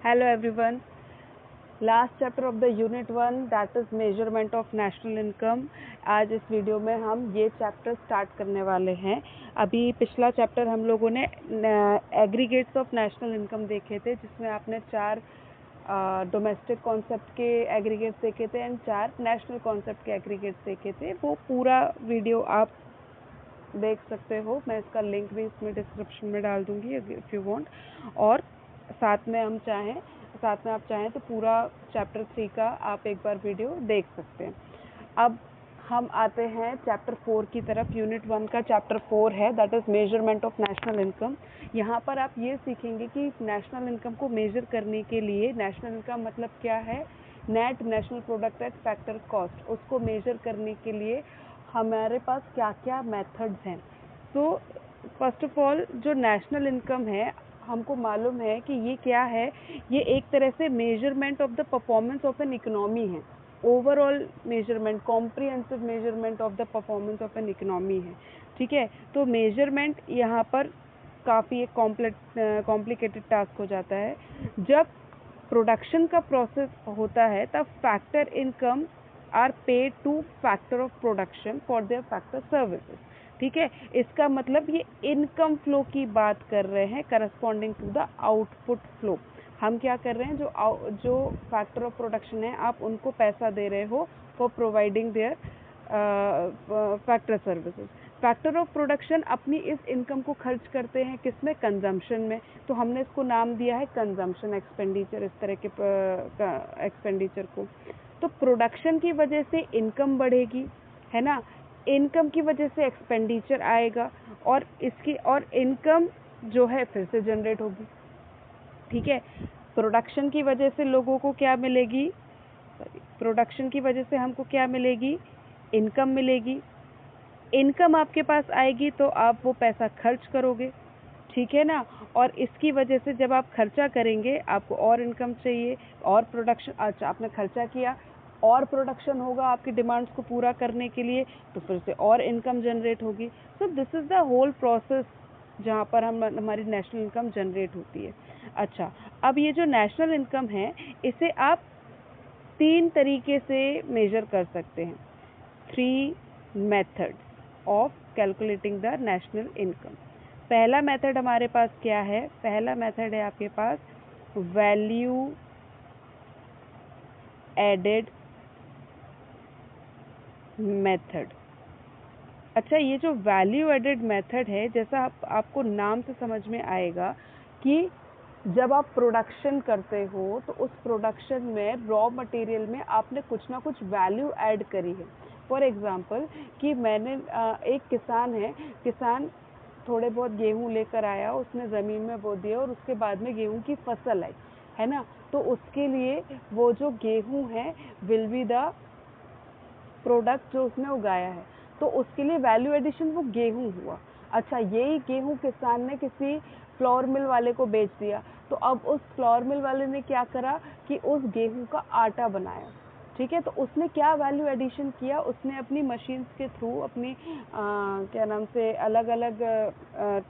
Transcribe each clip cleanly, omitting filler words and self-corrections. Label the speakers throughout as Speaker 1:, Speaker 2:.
Speaker 1: Hello everyone. Last chapter of the unit 1 that is measurement of national income. आज इस video में हम ये चैप्टर स्टार्ट करने वाले हैं। अभी पिछला चैप्टर हम लोगों ने एग्रीगेट्स ऑफ नेशनल इनकम देखे थे, जिसमें आपने 4 डोमेस्टिक कॉन्सेप्ट के एग्रीगेट्स देखे थे एंड 4 नेशनल कॉन्सेप्ट के एग्रीगेट्स देखे थे। वो पूरा वीडियो आप देख सकते हो, मैं इसका लिंक भी इसमें डिस्क्रिप्शन में डाल दूंगी इफ़ यू वांट। और साथ में आप चाहें तो पूरा चैप्टर 3 का आप एक बार वीडियो देख सकते हैं। अब हम आते हैं चैप्टर 4 की तरफ। यूनिट 1 का चैप्टर 4 है, that is measurement of national income. यहाँ पर आप ये सीखेंगे कि नेशनल इनकम को मेजर करने के लिए, नेशनल इनकम मतलब क्या है, net national product at factor cost, उसको मेजर करने के लिए हमारे पास क्या क्या मेथड्स हैं। तो फर्स्ट ऑफ ऑल जो नेशनल इनकम है, हमको मालूम है कि ये क्या है। ये एक तरह से measurement of the performance of an economy है, overall measurement, comprehensive measurement of the performance of an economy है। ठीक है, तो मेजरमेंट यहाँ पर काफ़ी एक कॉम्प्लिकेटेड टास्क हो जाता है। जब प्रोडक्शन का प्रोसेस होता है तब factor income are paid to factor of production for their factor services. ठीक है, इसका मतलब ये इनकम फ्लो की बात कर रहे हैं corresponding to the output flow. हम क्या कर रहे हैं, जो फैक्टर ऑफ प्रोडक्शन है, आप उनको पैसा दे रहे हो for providing their factor services. Factor of production अपनी इस इनकम को खर्च करते हैं किसमें, कंजम्पशन में। तो हमने इसको नाम दिया है कंजम्पशन एक्सपेंडिचर, इस तरह के एक्सपेंडिचर को। तो प्रोडक्शन की वजह से इनकम बढ़ेगी, है ना, इनकम की वजह से एक्सपेंडिचर आएगा और इनकम जो है फिर से जनरेट होगी। ठीक है, प्रोडक्शन की वजह से लोगों को क्या मिलेगी, प्रोडक्शन की वजह से हमको क्या मिलेगी, इनकम मिलेगी। इनकम आपके पास आएगी तो आप वो पैसा खर्च करोगे, ठीक है ना, और इसकी वजह से जब आप खर्चा करेंगे आपको और इनकम चाहिए, और प्रोडक्शन, अच्छा आपने खर्चा किया और प्रोडक्शन होगा आपकी डिमांड्स को पूरा करने के लिए, तो फिर से और इनकम जनरेट होगी। So this is the whole process जहाँ पर हमारी नेशनल इनकम जनरेट होती है। अच्छा, अब ये जो नेशनल इनकम है, इसे आप 3 तरीके से मेजर कर सकते हैं। 3 methods of calculating the national income. पहला मेथड हमारे पास क्या है, पहला मेथड है आपके पास वैल्यू एडेड मेथड। अच्छा, ये जो वैल्यू एडेड मेथड है, जैसा आपको नाम से समझ में आएगा कि जब आप प्रोडक्शन करते हो तो उस प्रोडक्शन में रॉ मटेरियल में आपने कुछ ना कुछ वैल्यू ऐड करी है। फॉर एग्जांपल कि मैंने एक किसान है, किसान थोड़े बहुत गेहूं लेकर आया, उसने ज़मीन में बो दिया और उसके बाद में गेहूं की फसल आई, है ना, तो उसके लिए वो जो गेहूं है विल बी द प्रोडक्ट जो उसने उगाया है, तो उसके लिए वैल्यू एडिशन वो गेहूं हुआ। अच्छा, यही गेहूं किसान ने किसी फ्लोर मिल वाले को बेच दिया, तो अब उस फ्लोर मिल वाले ने क्या करा कि उस गेहूं का आटा बनाया। ठीक है, तो उसने क्या वैल्यू एडिशन किया, उसने अपनी मशीन्स के थ्रू, अपनी क्या नाम से अलग अलग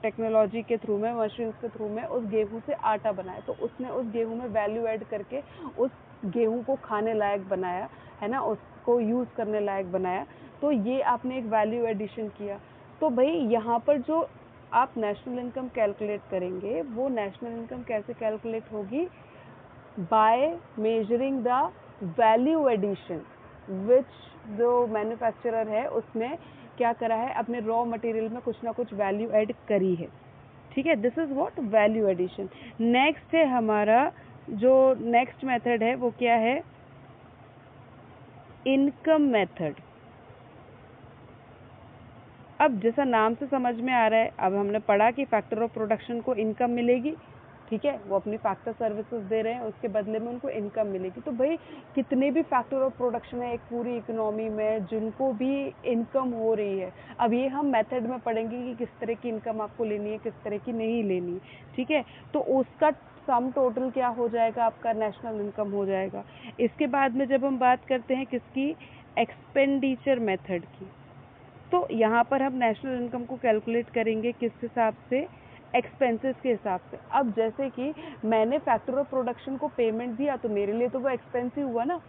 Speaker 1: टेक्नोलॉजी के थ्रू में, मशीन्स के थ्रू में उस गेहूं से आटा बनाया। तो उसने उस गेहूं में वैल्यू ऐड करके उस गेहूं को खाने लायक बनाया, है ना, उसको यूज़ करने लायक बनाया। तो ये आपने एक वैल्यू एडिशन किया। तो भाई यहाँ पर जो आप नेशनल इनकम कैलकुलेट करेंगे, वो नेशनल इनकम कैसे कैलकुलेट होगी, by measuring the value addition which जो मैन्युफैक्चरर है उसने क्या करा है, अपने रॉ मटेरियल में कुछ ना कुछ वैल्यू ऐड करी है। ठीक है, this is what value addition. Next है हमारा, जो नेक्स्ट मेथड है वो क्या है, इनकम मेथड। अब जैसा नाम से समझ में आ रहा है, अब हमने पढ़ा कि फैक्टर ऑफ प्रोडक्शन को इनकम मिलेगी। ठीक है, वो अपनी फैक्टर सर्विसेज दे रहे हैं, उसके बदले में उनको इनकम मिलेगी। तो भाई कितने भी फैक्टर ऑफ प्रोडक्शन है एक पूरी इकोनॉमी में, जिनको भी इनकम हो रही है, अब ये हम मेथड में पढ़ेंगे कि किस तरह की इनकम आपको लेनी है, किस तरह की नहीं लेनी। ठीक है, तो उसका सम टोटल क्या हो जाएगा, आपका नेशनल इनकम हो जाएगा। इसके बाद में जब हम बात करते हैं किसकी, एक्सपेंडिचर मेथड की, तो यहाँ पर हम नेशनल इनकम को कैलकुलेट करेंगे किस हिसाब से, एक्सपेंसेस के हिसाब से। अब जैसे कि मैंने फैक्टर ऑफ प्रोडक्शन को पेमेंट दिया तो मेरे लिए तो वो एक्सपेंस ही हुआ ना,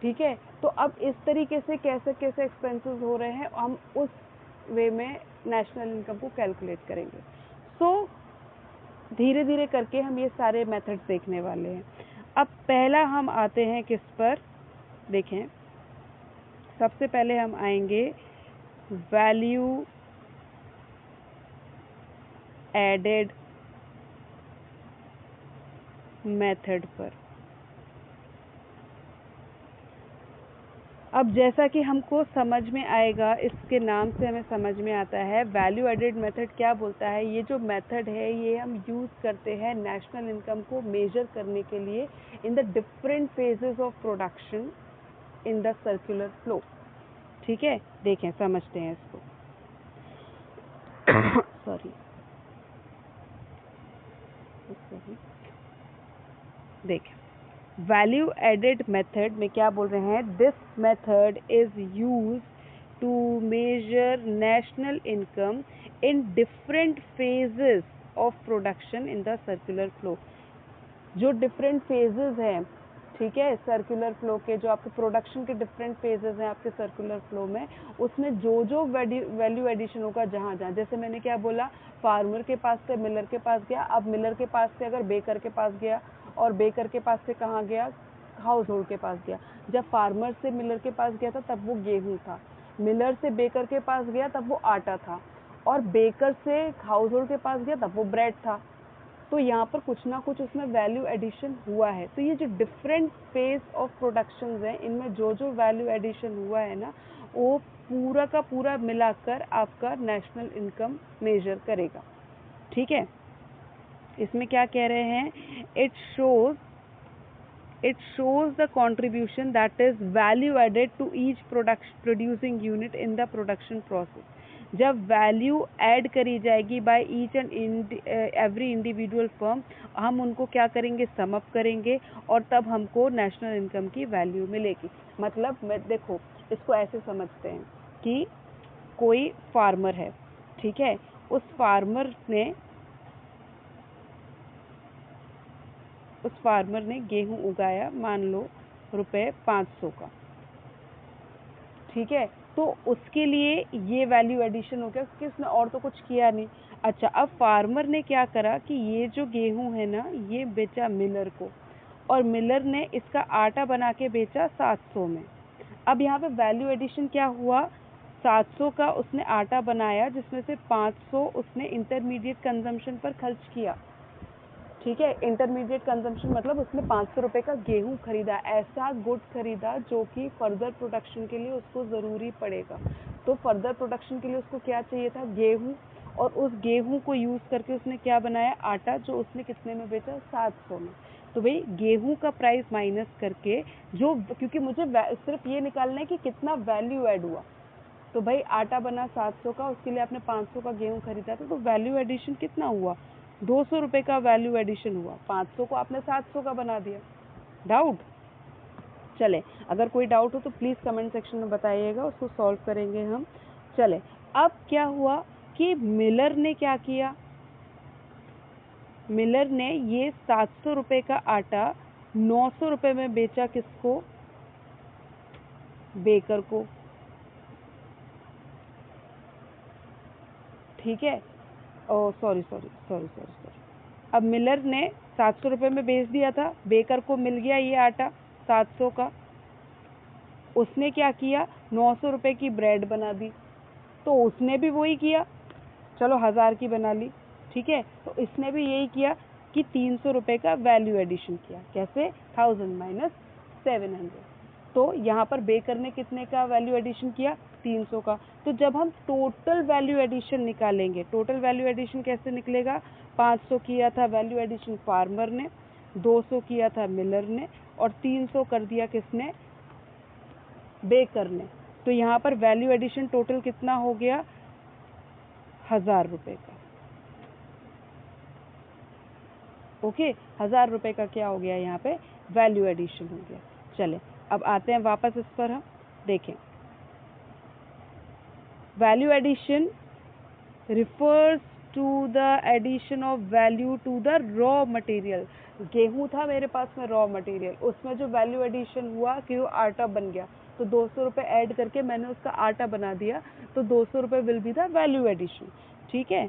Speaker 1: ठीक है। तो अब इस तरीके से कैसे कैसे एक्सपेंसेस हो रहे हैं हम उस वे में नेशनल इनकम को कैलकुलेट करेंगे। सो धीरे धीरे करके हम ये सारे मेथड्स देखने वाले हैं। अब पहला हम आते हैं किस पर, देखें सबसे पहले हम आएंगे वैल्यू एडेड मेथड पर। अब जैसा कि हमको समझ में आएगा, इसके नाम से हमें समझ में आता है वैल्यू एडेड मेथड क्या बोलता है। ये जो मेथड है ये हम यूज़ करते हैं नेशनल इनकम को मेजर करने के लिए in the different phases of production in the circular flow. ठीक है, देखें समझते हैं इसको। सॉरी, देखें वैल्यू एडेड मेथड में क्या बोल रहे हैं, this method is use to measure national income in different phases of production in the circular flow. जो डिफरेंट फेजेस हैं, ठीक है, सर्कुलर फ्लो के, जो आपके प्रोडक्शन के डिफरेंट फेजेस हैं आपके सर्कुलर फ्लो में, उसमें जो जो वैल्यू एडिशन होगा जहाँ जहाँ, जैसे मैंने क्या बोला, फार्मर के पास से मिलर के पास गया, अब मिलर के पास से अगर बेकर के पास गया, और बेकर के पास से कहाँ गया, हाउस होल्ड के पास गया। जब फार्मर से मिलर के पास गया था तब वो गेहूं था, मिलर से बेकर के पास गया तब वो आटा था, और बेकर से हाउस होल्ड के पास गया तब वो ब्रेड था। तो यहाँ पर कुछ ना कुछ उसमें वैल्यू एडिशन हुआ है। तो ये जो डिफरेंट फेज ऑफ प्रोडक्शंस हैं, इनमें जो जो वैल्यू एडिशन हुआ है ना, वो पूरा का पूरा मिलाकर आपका नेशनल इनकम मेजर करेगा। ठीक है, इसमें क्या कह रहे हैं, it shows the contribution that is value added to each producing unit in the production process। जब वैल्यू ऐड करी जाएगी by each and every individual firm, हम उनको क्या करेंगे, सम अप करेंगे, और तब हमको नेशनल इनकम की वैल्यू मिलेगी। मतलब मैं देखो इसको ऐसे समझते हैं कि कोई फार्मर है, ठीक है, उस फार्मर ने गेहूं उगाया, मान लो ₹500 का, ठीक है। तो उसके लिए ये वैल्यू एडिशन हो गया क्योंकि उसने और तो कुछ किया नहीं। अच्छा, अब फार्मर ने क्या करा कि ये जो गेहूं है ना, ये बेचा मिलर को, और मिलर ने इसका आटा बना के बेचा 700 में। अब यहाँ पे वैल्यू एडिशन क्या हुआ, 700 का उसने आटा बनाया, जिसमें से 500 उसने इंटरमीडिएट कंजम्पशन पर खर्च किया। ठीक है, इंटरमीडिएट कंजम्पशन मतलब उसने 500 रुपये का गेहूं खरीदा, ऐसा गुड खरीदा जो कि फर्दर प्रोडक्शन के लिए उसको ज़रूरी पड़ेगा। तो फर्दर प्रोडक्शन के लिए उसको क्या चाहिए था, गेहूं, और उस गेहूं को यूज़ करके उसने क्या बनाया, आटा, जो उसने कितने में बेचा, 700 में। तो भाई गेहूं का प्राइस माइनस करके जो, क्योंकि मुझे सिर्फ ये निकालना है कि कितना वैल्यू ऐड हुआ, तो भाई आटा बना 700 का, उसके लिए आपने 500 का गेहूं खरीदा था, तो वैल्यू एडिशन कितना हुआ, 200 रुपये का वैल्यू एडिशन हुआ। 500 को आपने 700 का बना दिया। डाउट? चले, अगर कोई डाउट हो तो प्लीज़ कमेंट सेक्शन में बताइएगा, उसको सॉल्व करेंगे हम। चले, अब क्या हुआ कि मिलर ने क्या किया, मिलर ने ये 700 रुपये का आटा 900 रुपये में बेचा, किसको, बेकर को। ठीक है, ओ सॉरी, अब मिलर ने 700 रुपये में बेच दिया था, बेकर को मिल गया ये आटा 700 का, उसने क्या किया, 900 रुपये की ब्रेड बना दी। तो उसने भी वही किया, चलो 1000 की बना ली, ठीक है। तो इसने भी यही किया कि 300 रुपये का वैल्यू एडिशन किया। कैसे, 1000 माइनस 700। तो यहाँ पर बेकर ने कितने का वैल्यू एडिशन किया, 300 का। तो जब हम टोटल वैल्यू एडिशन निकालेंगे, टोटल वैल्यू एडिशन कैसे निकलेगा, 500 किया था वैल्यू एडिशन फार्मर ने, 200 किया था मिलर ने, और 300 कर दिया किसने, बेकर ने। तो यहाँ पर वैल्यू एडिशन टोटल कितना हो गया, 1000 रुपये का। ओके, 1000 रुपये का क्या हो गया, यहाँ पे वैल्यू एडिशन हो गया। चले, अब आते हैं वापस इस पर, हम देखें value addition refers to the addition of value to the raw material. गेहूं था मेरे पास में रॉ मटेरियल, उसमें जो वैल्यू एडिशन हुआ कि वो आटा बन गया, तो 200 रुपये ऐड करके मैंने उसका आटा बना दिया, तो 200 रुपये will be the value addition. ठीक है,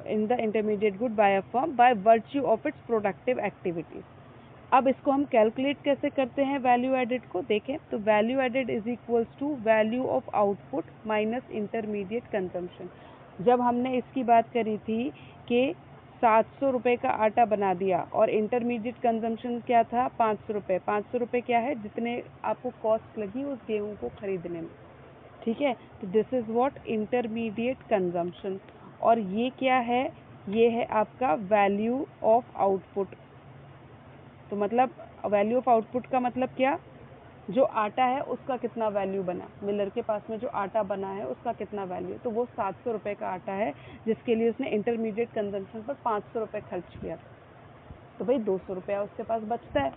Speaker 1: in the intermediate good by a firm by virtue of its productive activities. अब इसको हम कैलकुलेट कैसे करते हैं वैल्यू एडेड को, देखें तो value added is equals to value of output minus intermediate consumption. जब हमने इसकी बात करी थी कि 700 रुपये का आटा बना दिया और इंटरमीडिएट कंजम्पशन क्या था 500 रुपये। 500 रुपये क्या है, जितने आपको कॉस्ट लगी उस गेहूं को खरीदने में। ठीक है, तो this is what intermediate consumption. और ये क्या है, ये है आपका वैल्यू ऑफ आउटपुट। तो मतलब वैल्यू ऑफ आउटपुट का मतलब क्या, जो आटा है उसका कितना वैल्यू बना, मिलर के पास में जो आटा बना है उसका कितना वैल्यू, तो वो 700 रुपये का आटा है जिसके लिए उसने इंटरमीडिएट कंजम्पशन पर 500 रुपये खर्च किया, तो भाई 200 रुपया उसके पास बचता है।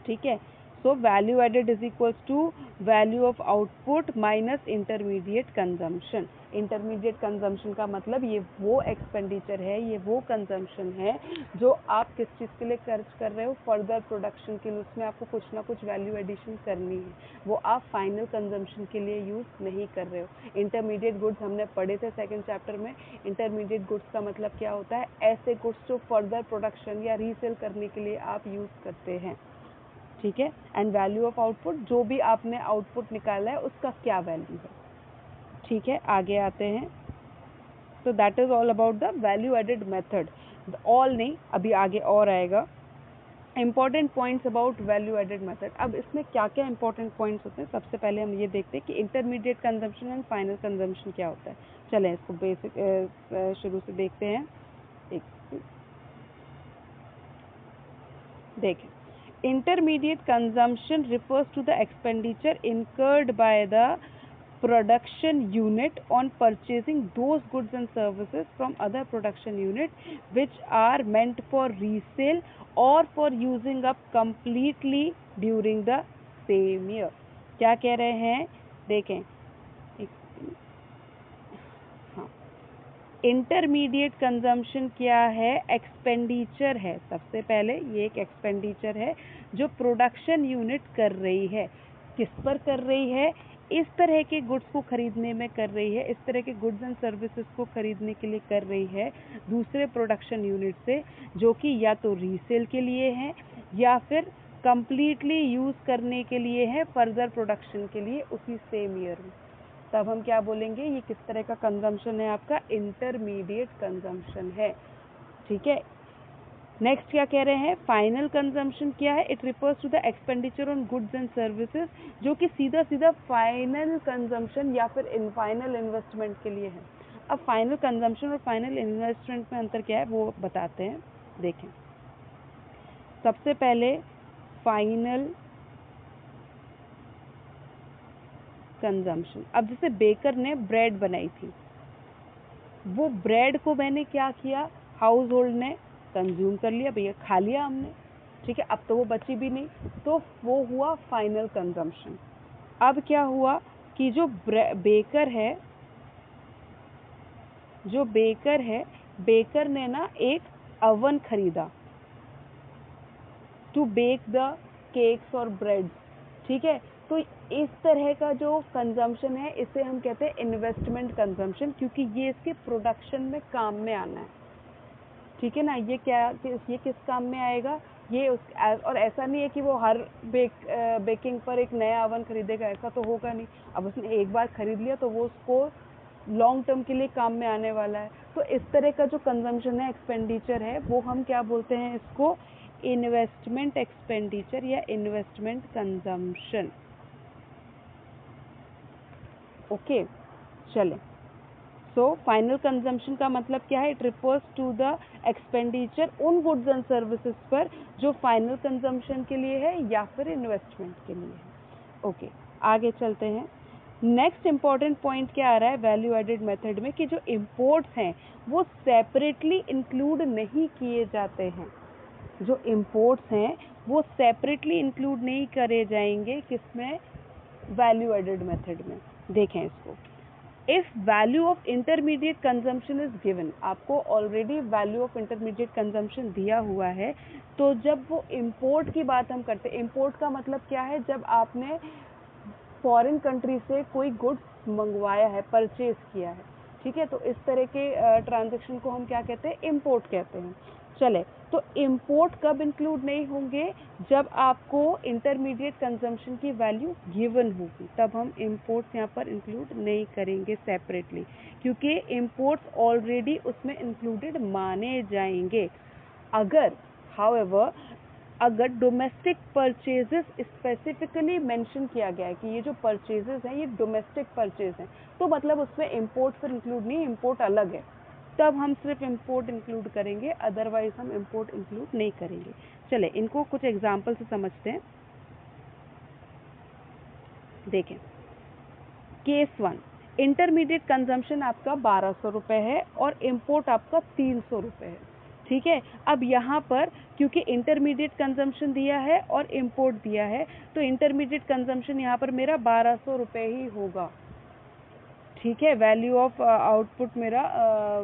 Speaker 1: ठीक है, so value added is equals to value of output minus intermediate consumption. Intermediate consumption का मतलब ये वो एक्सपेंडिचर है, ये वो कंजम्पशन है जो आप किस चीज़ के लिए खर्च कर रहे हो, फर्दर प्रोडक्शन के लिए, उसमें आपको कुछ ना कुछ वैल्यू एडिशन करनी है, वो आप फाइनल कंजम्पशन के लिए यूज़ नहीं कर रहे हो। इंटरमीडिएट गुड्स हमने पढ़े थे सेकेंड चैप्टर में। इंटरमीडिएट गुड्स का मतलब क्या होता है, ऐसे गुड्स जो फर्दर प्रोडक्शन या रीसेल करने के लिए आप यूज़ करते हैं। ठीक है, एंड वैल्यू ऑफ आउटपुट, जो भी आपने आउटपुट निकाला है उसका क्या वैल्यू है। ठीक है, आगे आते हैं। तो that is all about the value added method. All नहीं, अभी आगे और आएगा। Important points about value added method. अब इसमें क्या क्या इंपॉर्टेंट पॉइंट्स होते हैं, सबसे पहले हम ये देखते हैं कि intermediate consumption and final consumption क्या होता है। चलें इसको बेसिक शुरू से देखते हैं। देखें, intermediate consumption refers to the expenditure incurred by the production unit on purchasing those goods and services from other production units which are meant for resale or for using up completely during the same year। क्या कह रहे हैं, देखें, intermediate consumption क्या है, expenditure है। सबसे पहले ये एक एक्सपेंडिचर है जो प्रोडक्शन यूनिट कर रही है। किस पर कर रही है, इस तरह के गुड्स को खरीदने में कर रही है, इस तरह के गुड्स एंड सर्विसेज को खरीदने के लिए कर रही है दूसरे प्रोडक्शन यूनिट से, जो कि या तो रीसेल के लिए है या फिर कंप्लीटली यूज़ करने के लिए है फर्दर प्रोडक्शन के लिए उसी सेम ईयर में। तब हम क्या बोलेंगे, ये किस तरह का कंजम्पशन है, आपका इंटरमीडिएट कंजम्पशन है। ठीक है, नेक्स्ट क्या कह रहे हैं, फाइनल कंजम्पशन क्या है, it refers to the expenditure on goods and services, जो कि सीधा सीधा फाइनल कंजम्पशन या फिर इन फाइनल इन्वेस्टमेंट के लिए है। अब फाइनल कंजम्पशन और फाइनल इन्वेस्टमेंट में अंतर क्या है वो बताते हैं। देखें, सबसे पहले फाइनल कंजम्पशन। अब जैसे बेकर ने ब्रेड बनाई थी, वो ब्रेड को मैंने क्या किया, हाउस होल्ड ने कंज्यूम कर लिया, भैया खा लिया हमने। ठीक है, अब तो वो बची भी नहीं, तो वो हुआ फाइनल कंजम्पशन। अब क्या हुआ कि जो बेकर है, बेकर ने ना एक अवन खरीदा टू बेक द केक्स और ब्रेड। ठीक है, तो इस तरह का जो कंजम्पशन है इसे हम कहते हैं इन्वेस्टमेंट कंजम्पशन, क्योंकि ये इसके प्रोडक्शन में काम में आना है। ठीक है ना, ये किस काम में आएगा, ये और ऐसा नहीं है कि वो हर बेकिंग पर एक नया अवन खरीदेगा, ऐसा तो होगा नहीं। अब उसने एक बार खरीद लिया तो वो उसको लॉन्ग टर्म के लिए काम में आने वाला है। तो इस तरह का जो कंजम्पशन है, एक्सपेंडिचर है, वो हम क्या बोलते हैं, इसको इन्वेस्टमेंट एक्सपेंडिचर या इन्वेस्टमेंट कंजम्पशन। ओके, चलें। सो फाइनल कंजम्पशन का मतलब क्या है, it refers to the expenditure उन गुड्स एंड सर्विसेज पर जो फाइनल कंजम्पशन के लिए है या फिर इन्वेस्टमेंट के लिए है। ओके, आगे चलते हैं। नेक्स्ट इंपॉर्टेंट पॉइंट क्या आ रहा है वैल्यू एडेड मेथड में, कि जो इम्पोर्ट्स हैं वो सेपरेटली इंक्लूड नहीं किए जाते हैं। जो इम्पोर्ट्स हैं वो सेपरेटली इंक्लूड नहीं करे जाएंगे, किसमें, वैल्यू एडेड मेथड में। देखें इसको, if value of intermediate consumption is given, आपको already value of intermediate consumption दिया हुआ है, तो जब वो इम्पोर्ट की बात हम करते हैं, इम्पोर्ट का मतलब क्या है, जब आपने फॉरेन कंट्री से कोई गुड्स मंगवाया है, परचेज किया है, ठीक है, तो इस तरह के ट्रांजैक्शन को हम क्या कहते हैं, इम्पोर्ट कहते हैं। चले, तो इम्पोर्ट कब इंक्लूड नहीं होंगे, जब आपको इंटरमीडिएट कंजम्पशन की वैल्यू गिवन होगी, तब हम इम्पोर्ट्स यहाँ पर इंक्लूड नहीं करेंगे सेपरेटली, क्योंकि इम्पोर्ट्स ऑलरेडी उसमें इंक्लूडेड माने जाएंगे। अगर हाउएवर अगर डोमेस्टिक परचेजेस स्पेसिफिकली मेंशन किया गया है कि ये जो परचेजेस हैं ये डोमेस्टिक परचेज हैं, तो मतलब उसमें इंपोर्ट फिर इंक्लूड नहीं, इंपोर्ट अलग है, तब हम सिर्फ इंपोर्ट इंक्लूड करेंगे, अदरवाइज हम इंपोर्ट इंक्लूड नहीं करेंगे। चले, इनको कुछ एग्जांपल से समझते हैं। देखें, केस 1, इंटरमीडिएट कंजम्पशन आपका 1200 रुपये है और इंपोर्ट आपका 300 रुपये है, ठीक है। अब यहाँ पर क्योंकि इंटरमीडिएट कंजम्पशन दिया है और इंपोर्ट दिया है, तो इंटरमीडिएट कंजम्पशन यहाँ पर मेरा 1200 रुपये ही होगा, ठीक है। वैल्यू ऑफ आउटपुट मेरा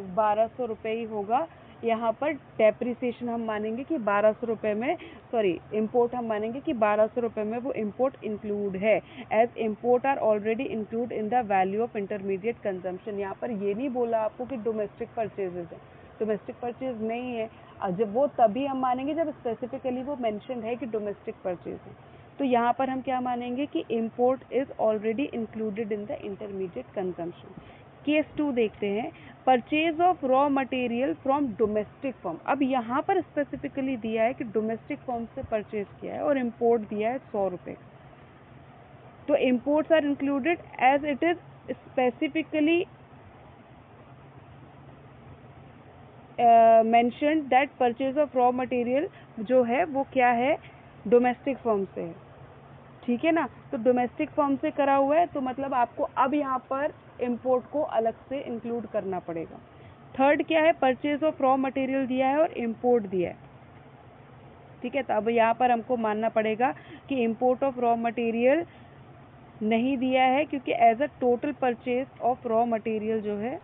Speaker 1: 1200 रुपये ही होगा। यहाँ पर डेप्रिसिएशन हम मानेंगे कि 1200 रुपये में, सॉरी, इंपोर्ट हम मानेंगे कि 1200 रुपये में वो इंपोर्ट इंक्लूड है, as import are already include in the value of intermediate consumption. यहाँ पर ये नहीं बोला आपको कि डोमेस्टिक परचेजेज है, डोमेस्टिक परचेज नहीं है, जब वो तभी हम मानेंगे जब स्पेसिफिकली वो मेंशन है कि डोमेस्टिक परचेज है। तो यहाँ पर हम क्या मानेंगे कि import is already included in the intermediate consumption. Case 2 देखते हैं, purchase of raw material from domestic firm. अब यहाँ पर स्पेसिफिकली दिया है कि डोमेस्टिक फर्म से परचेज किया है और इंपोर्ट दिया है 100 रुपये, तो imports are included as it is specifically mentioned that purchase of raw material जो है वो क्या है, डोमेस्टिक फर्म से है, ठीक है ना। तो डोमेस्टिक फर्म से करा हुआ है, तो मतलब आपको अब यहाँ पर इंपोर्ट को अलग से इंक्लूड करना पड़ेगा। थर्ड क्या है, परचेज ऑफ रॉ मटेरियल दिया है और इंपोर्ट दिया है, ठीक है। तो अब यहाँ पर हमको मानना पड़ेगा कि इंपोर्ट ऑफ रॉ मटेरियल नहीं दिया है, क्योंकि as a total purchase of raw material जो है,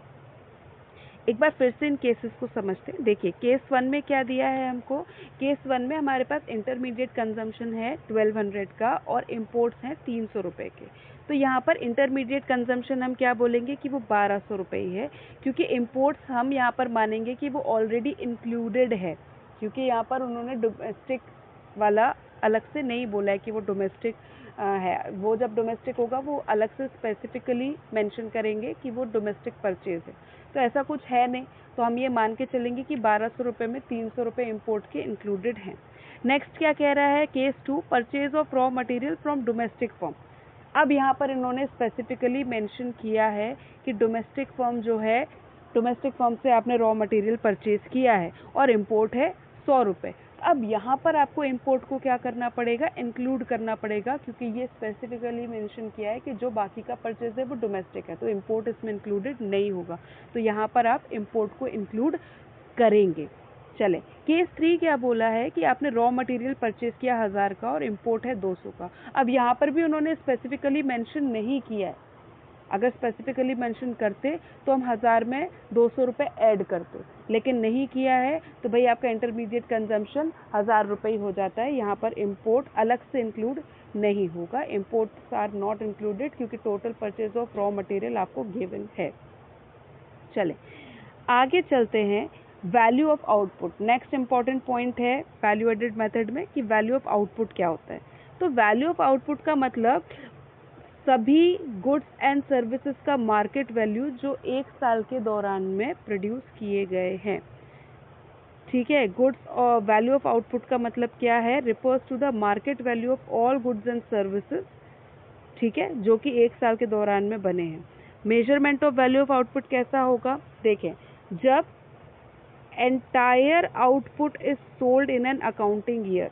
Speaker 1: एक बार फिर से इन केसेस को समझते हैं। देखिए, केस 1 में क्या दिया है हमको, केस 1 में हमारे पास इंटरमीडिएट कंजम्पशन है 1200 का और इंपोर्ट्स हैं 300 रुपये के, तो यहाँ पर इंटरमीडिएट कंजम्पशन हम क्या बोलेंगे कि वो 1200 रुपये ही है, क्योंकि इंपोर्ट्स हम यहाँ पर मानेंगे कि वो ऑलरेडी इंक्लूडेड है, क्योंकि यहाँ पर उन्होंने डोमेस्टिक वाला अलग से नहीं बोला है कि वो डोमेस्टिक है, वो जब डोमेस्टिक होगा वो अलग से स्पेसिफिकली मेंशन करेंगे कि वो डोमेस्टिक परचेज है, तो ऐसा कुछ है नहीं, तो हम ये मान के चलेंगे कि 1200 रुपये में 300 रुपये इंपोर्ट के इंक्लूडेड हैं। नेक्स्ट क्या कह रहा है, case 2, purchase of raw material from domestic firm. अब यहाँ पर इन्होंने स्पेसिफिकली मेंशन किया है कि डोमेस्टिक फर्म जो है, डोमेस्टिक फर्म से आपने रॉ मटेरियल परचेज किया है और इंपोर्ट है 100 रुपये। अब यहाँ पर आपको इंपोर्ट को क्या करना पड़ेगा, इंक्लूड करना पड़ेगा, क्योंकि ये स्पेसिफिकली मेंशन किया है कि जो बाकी का परचेज है वो डोमेस्टिक है, तो इंपोर्ट इसमें इंक्लूडेड नहीं होगा, तो यहाँ पर आप इंपोर्ट को इंक्लूड करेंगे। चले, केस 3 क्या बोला है कि आपने रॉ मटेरियल परचेज किया 1000 का और इंपोर्ट है 200 का। अब यहाँ पर भी उन्होंने स्पेसिफिकली मेंशन नहीं किया है, अगर स्पेसिफिकली मेंशन करते तो हम 1000 में 200 रुपये ऐड करते, लेकिन नहीं किया है, तो भाई आपका इंटरमीडिएट कंजम्पशन 1000 रुपये ही हो जाता है। यहाँ पर इंपोर्ट अलग से इंक्लूड नहीं होगा, इंपोर्ट्स आर नॉट इंक्लूडेड, क्योंकि total purchase of raw material आपको गिवन है। चले, आगे चलते हैं, value of output. Next important point है वैल्यू एडेड मेथड में कि वैल्यू ऑफ आउटपुट क्या होता है। तो वैल्यू ऑफ आउटपुट का मतलब सभी गुड्स एंड सर्विसेज का मार्केट वैल्यू जो 1 साल के दौरान में प्रोड्यूस किए गए हैं, ठीक है। गुड्स और वैल्यू ऑफ आउटपुट का मतलब क्या है, refers to the market value of all goods and services, ठीक है, जो कि 1 साल के दौरान में बने हैं। Measurement of value of output कैसा होगा, देखें, जब entire output is sold in an accounting year,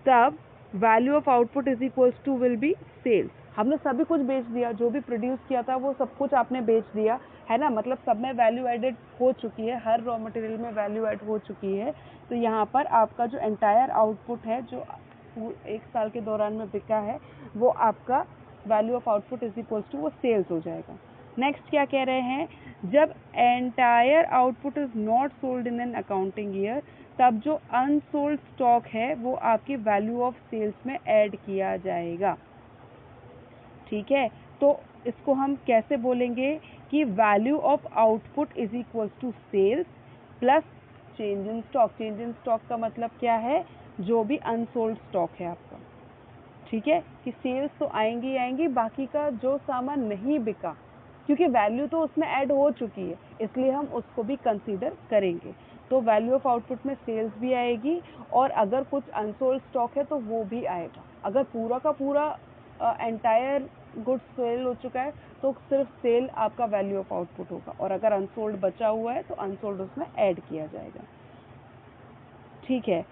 Speaker 1: तब value of output is equals to will be sales. हमने सभी कुछ बेच दिया, जो भी प्रोड्यूस किया था वो सब कुछ आपने बेच दिया है ना, मतलब सब में वैल्यू एडेड हो चुकी है, हर रॉ मटेरियल में वैल्यू ऐड हो चुकी है। तो यहाँ पर आपका जो एंटायर आउटपुट है जो 1 साल के दौरान में बिका है, वो आपका value of output is equals to वो सेल्स हो जाएगा। नेक्स्ट क्या कह रहे हैं, जब entire output is not sold in an accounting year, तब जो अनसोल्ड स्टॉक है वो आपकी वैल्यू ऑफ सेल्स में ऐड किया जाएगा। ठीक है, तो इसको हम कैसे बोलेंगे कि value of output is equal to sales plus change in stock. Change in stock का मतलब क्या है, जो भी अनसोल्ड स्टॉक है आपका। ठीक है, कि सेल्स तो आएंगी आएंगी, बाकी का जो सामान नहीं बिका, क्योंकि वैल्यू तो उसमें ऐड हो चुकी है, इसलिए हम उसको भी कंसीडर करेंगे। तो वैल्यू ऑफ आउटपुट में सेल्स भी आएगी, और अगर कुछ अनसोल्ड स्टॉक है तो वो भी आएगा। अगर पूरा का पूरा एंटायर गुड्स सेल हो चुका है तो सिर्फ सेल आपका वैल्यू ऑफ आउटपुट होगा, और अगर अनसोल्ड बचा हुआ है तो अनसोल्ड उसमें ऐड किया जाएगा। ठीक है,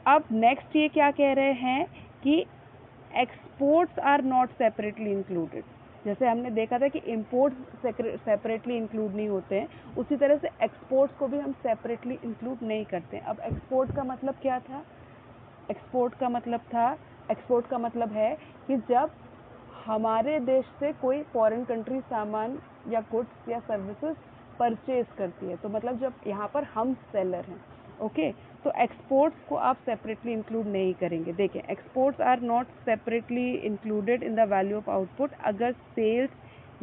Speaker 1: अब नेक्स्ट ये क्या कह रहे हैं कि exports are not separately included. जैसे हमने देखा था कि इंपोर्ट्स सेपरेटली इंक्लूड नहीं होते हैं, उसी तरह से एक्सपोर्ट्स को भी हम सेपरेटली इंक्लूड नहीं करते हैं। अब एक्सपोर्ट का मतलब क्या था, एक्सपोर्ट का मतलब है कि जब हमारे देश से कोई फॉरेन कंट्री सामान या गुड्स या सर्विसेज परचेज करती है, तो मतलब जब यहाँ पर हम सेलर हैं। ओके, तो एक्सपोर्ट्स को आप सेपरेटली इंक्लूड नहीं करेंगे। देखें, exports are not separately included in the value of output अगर सेल्स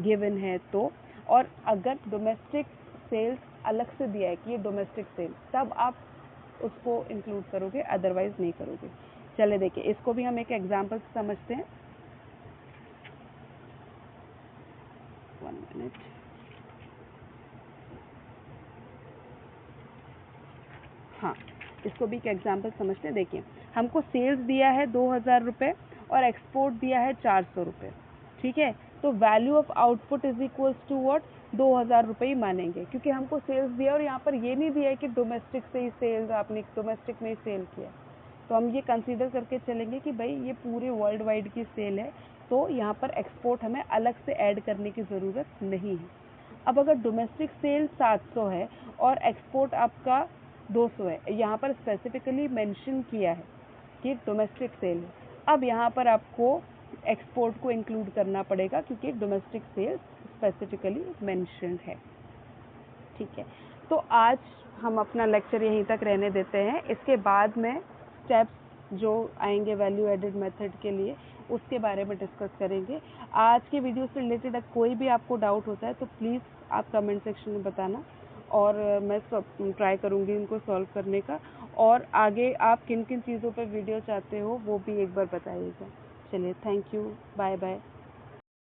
Speaker 1: गिवन है तो, और अगर डोमेस्टिक सेल्स अलग से दिया है कि ये डोमेस्टिक सेल, तब आप उसको इंक्लूड करोगे, अदरवाइज नहीं करोगे। चले देखिए, इसको भी हम एक एग्जाम्पल से समझते हैं। 1 मिनट। हाँ, इसको भी एक एग्जाम्पल समझते हैं। देखिए, हमको सेल्स दिया है 2000 रुपये और एक्सपोर्ट दिया है 400 रुपये। ठीक है, तो value of output is equals to what, 2000 रुपये ही मानेंगे, क्योंकि हमको सेल्स दिया और यहाँ पर ये नहीं दिया है कि डोमेस्टिक से ही सेल्स, आपने डोमेस्टिक में ही सेल किया। तो हम ये कंसीडर करके चलेंगे कि भाई ये पूरे वर्ल्ड वाइड की सेल है, तो यहाँ पर एक्सपोर्ट हमें अलग से ऐड करने की ज़रूरत नहीं है। अब अगर डोमेस्टिक सेल 700 है और एक्सपोर्ट आपका 200 है, यहाँ पर स्पेसिफिकली मेंशन किया है कि डोमेस्टिक सेल है, अब यहाँ पर आपको एक्सपोर्ट को इंक्लूड करना पड़ेगा क्योंकि डोमेस्टिक सेल स्पेसिफिकली मेंशन्ड है। ठीक है, तो आज हम अपना लेक्चर यहीं तक रहने देते हैं। इसके बाद में स्टेप्स जो आएंगे वैल्यू एडेड मेथड के लिए, उसके बारे में डिस्कस करेंगे। आज के वीडियो से रिलेटेड कोई भी आपको डाउट होता है तो प्लीज़ आप कमेंट सेक्शन में बताना, और मैं सब ट्राई करूँगी इनको सॉल्व करने का। और आगे आप किन किन चीज़ों पर वीडियो चाहते हो वो भी एक बार बताइएगा। चलिए, थैंक यू, बाय बाय।